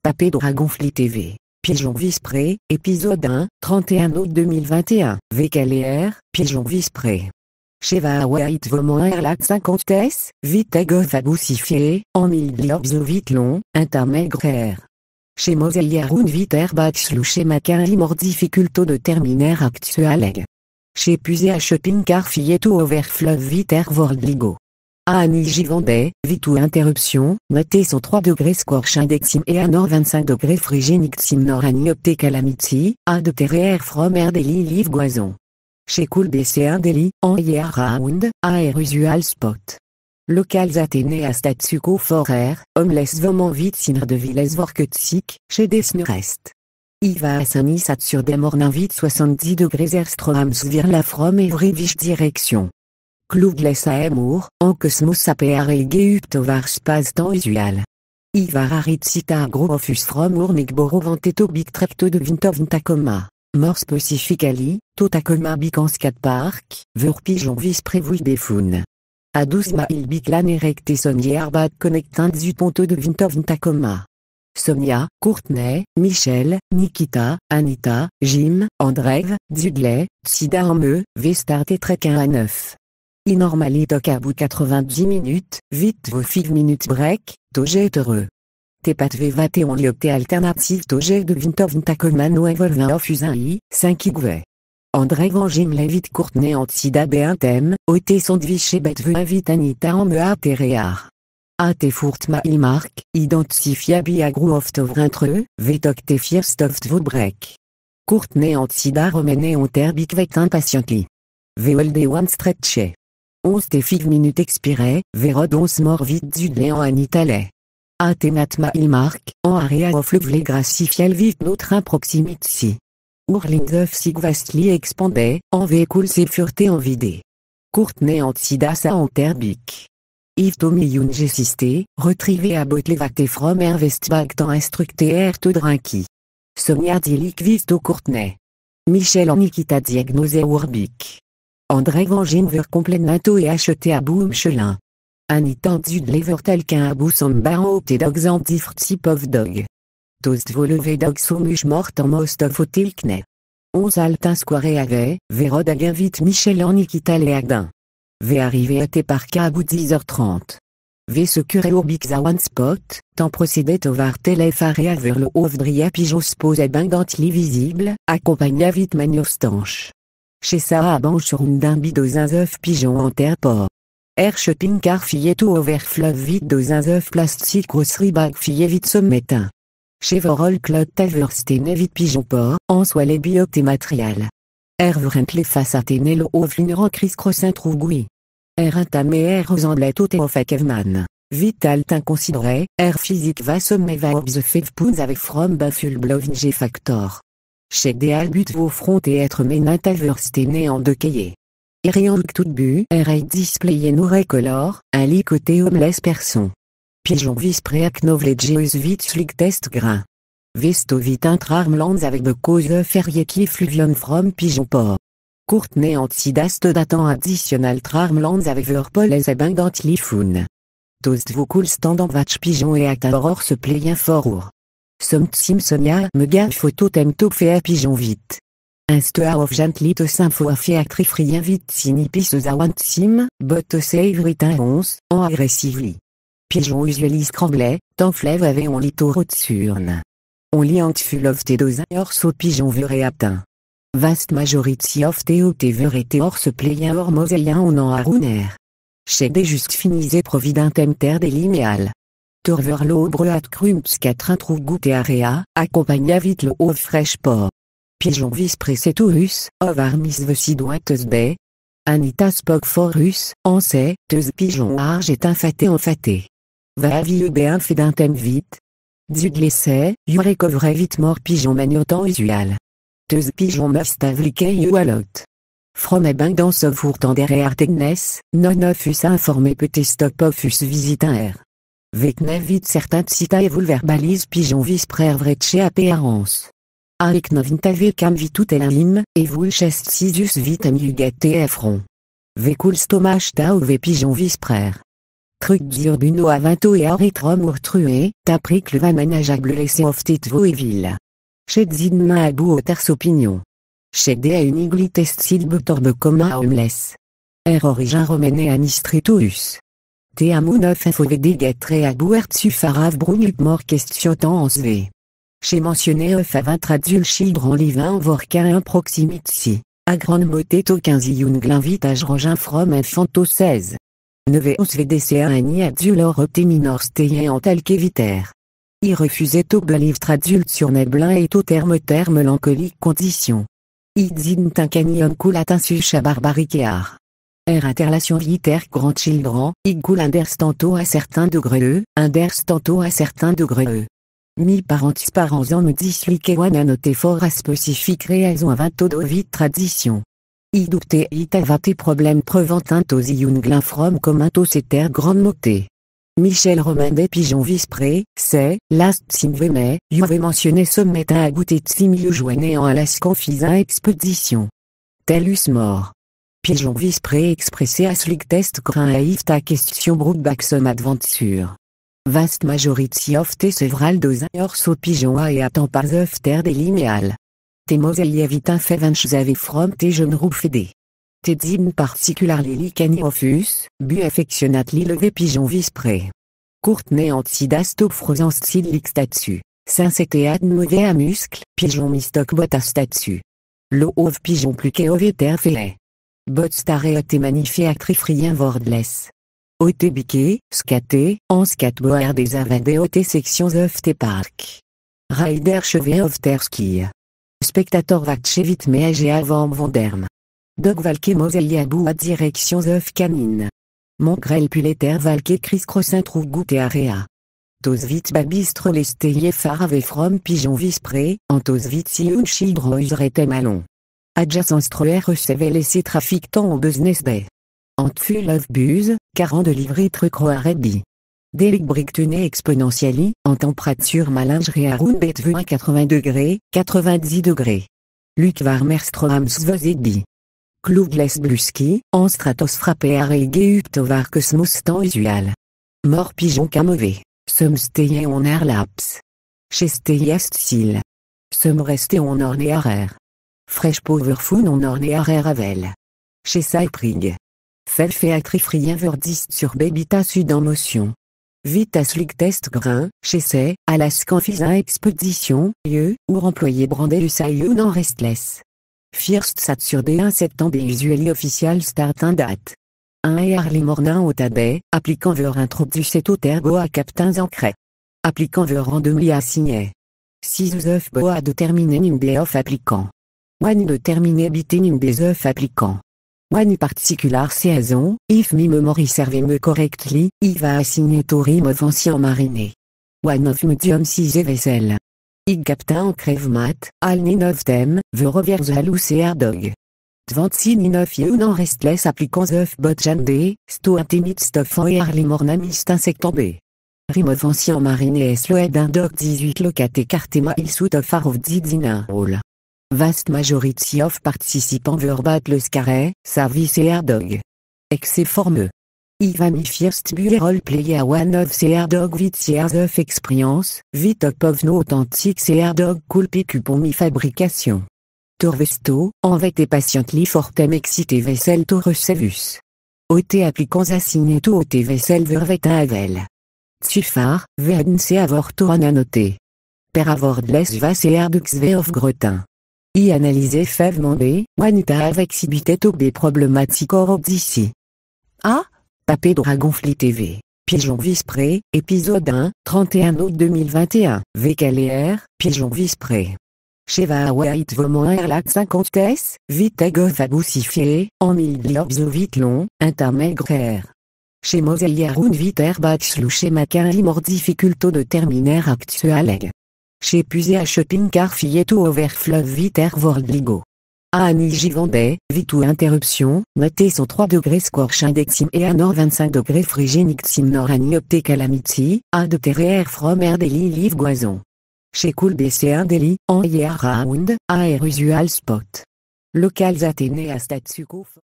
Tapez Dragonfly TV. Pigeon Vispré, épisode 1, 31 août 2021. VKLR, Pigeon Vispré. Cheva White Vauman Erlac 50s, vite Goff aboussifié, en mille liobs vite long, intermaigre. Chez Moseillarun vite herbach chez Maquin limor difficulto de terminaire actualeg. Chez Pusé à shopping car filleto overflove vite world ligo. Annie Givandais, vitou interruption, notez son 3 degrés scorch indexim et à nord 25 degrés frigénixim nord aniopté calamity, a de terre from air deli live goison. Chez Cool BC1 deli, en year round, air usual spot. Locals Athénée à Statsuko forer, homeless vauman vite sinre de Villes vorkutsik, chez Desnurest. Iva à Saint-Nice sur des mornins vite 70 degrés erstromams vir la from every viche direction. Clougles à Emour, en cosmos apeare geupt spas temps usual. Ivar aritsita agrofus from urnigboro vanteto big trecto de vintovintacoma. More specifically, totacoma bicans 4 park, vur pigeon vis prévouille des founes. A 12 mail biclan erecte sonnier arbad connectant du ponto de vintovintacoma. Sonia, Courtenay, Michel, Nikita, Anita, Jim, Andrev, Dudley, Tsida en me, Vestart et Trequin à 9. Inormali toc à bout 90 minutes, vite vos 5 minutes break, toget heureux. Tepat vevate on liopte alternative toget de vintovintacoma no evolvin ofusin i, 5 igwe. Andrev en Jim levit Courtenay en Tsida b1 thème, ote sondviche bet ve invite Anita en me a terear. A.T. Fourtma il marque, identifiabi agro of tovrintre, vetoc te firstoft vo break. Courtenay en Tsida romene on terbic vet impatiently. Veolde one stretche. 11 te 5 minutes expirées, Vérod 11 mort vite Dudley en Anitale. A.T. Natma il marque, en area of le gracifiel vite notre improximitsi. Ourling of sigvastly expandé, en véhicule c'est fureté en vidé. Courtenay en Tsida sa en terbic. Yves Tommy Youn gessisté, retrivé à botlevate from Ervestbag tant instructé erto drinki. Sonia Dilic visto Courtenay. Michel en Nikita diagnosé urbic. André Vangin ver complémento et acheté à bout Michelin. Anita Dudley ver telqu'un à bout son bar en opté dogs en different type of dog. Toast vo levé dogs somuche mort en most of otilkne. 11 altin square avait, Vérod again vite Michel en Nikita les agdin. V arrivé à tes parka à bout 10h30. V se curé urbic à one spot, tant procédait au var téléphare vers le ovdria pigeon spose et bingantli visible, accompagna vite maniostanche. Chez Sarah Banche sur une dimbi de œuf pigeon en terre port. Air shopping car filleto overflove vite de œuf plastique grosserie bag fillet vite sommetin. Chez Vorol Claude Taverstene vite pigeon port, en soit les biotes et matériel. Air vrentle face à téné au vigneron Chris Crossin trougoui. Air intamé air aux andlettes au Théophakevman. Vital inconsidéré, air physique va sommet va observe pounds avec from baful bloving factor. Chez des but vos front et être ménataverstene en deux cahiers. Irian tout bu, air displayé nouré color, un lit côté homeless person. Pigeon vispré acknowledgeus vite slick test grain. Vesto vite intrarmlands avec de cause ferieki fluvion from pigeon port. Courtenay en Tsidast datant additionnel trarmlands avec leur pol et bingant lifoun. Toast vos cool stand en vatch pigeon et acta aurore se playen forour. Somt Simpsonia me gaffe photo temto fait pigeon vite. Insta of gently to sympho a fait actrifrien vite sinipis a want sim, but save retain 11, en agressively. Pigeon usually scramblait, tant flève avait on litoro tsurne. On lit en full of te dos orso pigeon vure et atteint. Vast majority of teo te vure et te orse playen or moseillan on en arouner. Chez des just finisé provident temter des linéales. Torverlo breat crumps 4 introugout et area, accompagna vite le haut fraîche port. Pigeon vis précétorus, ovarmis vesidoiteus bay. Anita spock forus, en sait, teus pigeon arge est infaté enfaté. Va avieux b1 fait d'un thème vite. Dudley sait, yurecovre vite mort pigeon magnotant usual. Teus pigeon must have like you a lot. From a bang dans ce fourtant derrière tegnes, non offus informé peut stop offus visite un air. Vecne vite certains cita et vous verbalise pigeon vis prère vreche apparence. Avec novintave cam vitout elim, et vous chest sisus vite amugate et front. Vécoul stomach ta ou ve pigeon vis prère. truc d'urbuno avinto et aritrom urtrué, tapric le va manageable laissé oftetvo et ville. Chez zidma à bout au terce opinion. Chez de a unigli test silbe torbe commun homeless. Origin romaine anistritous. Te amu 9 fovd getre à bouert sufarav brunuk mort question temps en sv. Chez mentionné à 20 tradul children livin vorquin un proximitsi. A grande moteto 15 young l'invitage rogin from infanto 16. Neve os vdc ani adulor opteminor steyen en tel qu'éviter. Il refusait au belive tradult sur neblin et au terme mélancolique condition. Idzin tincanium coulat insuche à barbariquear. Interlation viter grand children, igul inderstanto à certains degrés inderstanto à certains degrés. Mi parentis parents en me disliquewan à noter fort à spécifique raison à 20 de tradition. Idupte itavate problème preventintos iunglin from commentos eter grande moté. Michel Romain des pigeons vispré, c'est, last simveme, you've mentionné sommet à goûter tsimiu joigné en alaskan fisa expédition. Telus mort. Pigeon vispré expressé à slick test grain à ifta question brookbackson adventure. Vaste majority of te several dos orso pigeon a et attend par of terre des linéales. Te moseille vite fait ave from te jeune roufédé. Te dim particularly licani ofus, bu affectionately levé pigeon vispré. Courtenay antidasto frozen style statue. Sincété ad mauvais à muscle, pigeon mistoc bot à statue. L'eau ove pigeon plus qu'ove terre fait. Bot staré te magnifié actrifrien wordless. Ote biqué, scaté, en skatboer des avadé ote sections of te park. Rider chevet of ter ski. Spectator vacchevit meage et avant vonderm. Dog valke moselli à bout à directions of canine. Mongrel puleter valke criss-crossing trouve goût et area. Tos vit babistre lesteye farave from pigeon vispré, en tos vit si un children userait malon. Adjacent stroer recevait laissé trafic temps au business day. Ant full of buse, 40 de livrer truc roarebi. Delic brictuné exponentiali, en température malingerie à round bet 80 degrés, 90 degrés. Luc Varmerstroams vozedi. Klougles bluski, en stratos frappé à reige uptovar cosmos temps usual. Mort pigeon camové, somme steye on air laps. Chez steye stil. Somme resté on orné arer. Fresh powerful on orné arer avel. Chez Saiprig. Fel fait acrifrien verdiste sur bébita sud en motion. Vite slick test grain, chez C, Alaskan fisa expédition, lieu, ou employé brandé usaïun en restless. First sat sur D1 septembre et usually official start un date. 1 et Harley Mornin au tabet, appliquant ver introducet au tergo à captains en craie. Appliquant ver randomly assigné. 6 of boa de terminer nimble of appliquant. 1 de terminer bité nimble of appliquant. One particular saison, if me memory serve me correctly, I va assigner to rim of ancien mariné. One of medium 6 vaisselle. I captain en crève mat, al nin of them, the rovers halous et dog. 26 nin of yeun en restless applicants of bot jande, sto intimit stuff en early mornamis insectambé. Rim of ancien mariné es loed un dog 18 locate cartema il sout of ar of didina hall. Vast majority of participants verbat le scarret, service et airdog. Exe formeux. Iva mi first bu roleplay à one of the airdog with years of experience, vite up of no authentic airdog cool picupon mi fabrication. Torvesto, en vete patiently fortem excité vaisselle to recevus. Ote applicants assigné to ote vaisselle vervet un avel. Tsufar, vnc avorto ananoté. Per avordless vas et airdux ve of gretin. I analyser fèvement B, Wanita avec exhibitet au B problématique or d'ici. A. Papé Dragonfly TV. Pigeon Vispré, épisode 1, 31 août 2021. VKLR, Pigeon Vispré. Cheva White Vomon Erlac 50 S, Vitegof aboussifié, en mille globes vite long, intermaigre. Chez Moseillarun Viter Batchlouché Maquin Limor difficulto de terminer actuel. Chez Pusé à shopping car filleto overflow viter Worldligo. A Annie Vendée, vitou interruption, notez son 3 degrés scorch indexim et à nord 25 degrés frigénictim nord opté calamity, a de terre from air daily live goison. Chez Cool BC1 daily, en year round, a air usual spot. Locals Athénée à Statsuko.